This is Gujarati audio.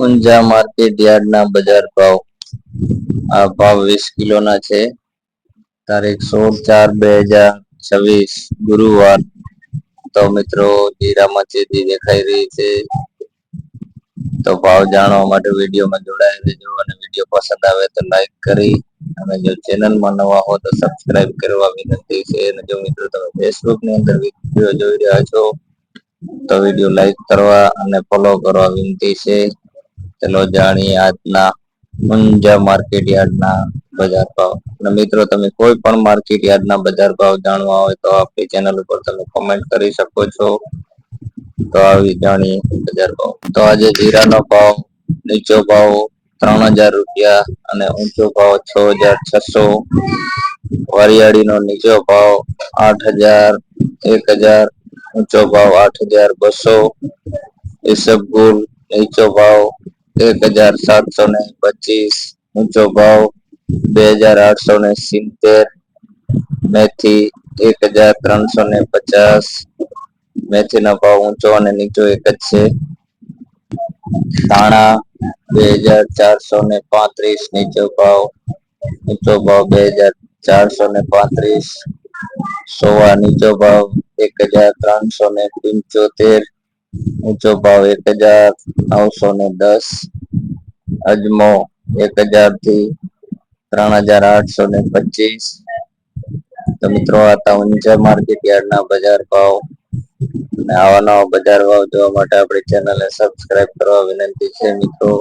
ઊંઝા માર્કેટ યાર્ડના બજાર ભાવ. આ ભાવ 20 કિલોના છે. તારીખ 16/4/2026 ગુરુવાર. તો મિત્રો જીરામાં તેજી દેખાઈ રહી છે. તો ભાવ જાણવા માટે વિડીયોમાં જોડાઈ રહેજો અને વિડીયો પસંદ આવે તો લાઈક કરી અને જો ચેનલમાં નવા હો તો સબસ્ક્રાઇબ કરવા વિનંતી છે. અને જો મિત્રો તમે ફેસબુક ની અંદર વિડીયો જોઈ રહ્યા છો તો વિડીયો લાઈક કરવા અને ફોલો કરવા વિનંતી છે. ચલો જાણીએ આજના ઊંઝા માર્કેટ યાર્ડના બજાર ભાવ. અને મિત્રો તમે કોઈ પણ માર્કેટ યાર્ડના બજાર ભાવ જાણવા હોય તો આપણી ચેનલ ઉપર તમે કોમેન્ટ કરી શકો છો. તો આવી જાણીએ બજાર ભાવ. તો આજે જીરાનો ભાવ નીચો ભાવ 3000 રૂપિયા અને ઊંચો ભાવ 6600. વરિયાળીનો નીચો ભાવ 8000 1000, ઊંચો ભાવ 8200. ઈસબગુલ નીચો ભાવ 1725, ઊંચો ભાવ 2870. મેથી 1350. મેથીનો ભાવ ઊંચો અને નીચો એક જ છે. ધાણા 2435, નીચો ભાવ ઊંચો ભાવ 2435. સોવા નીચો ભાવ 1375, ઊંચો ભાવ 1910. અજમો 1000 થી 3825. તો મિત્રો આ ઊંઝા માર્કેટ યાર્ડના બજાર ભાવ. અને આવા નવા બજાર ભાવ જોવા માટે આપણી ચેનલને સબસ્ક્રાઇબ કરવા વિનંતી છે મિત્રો.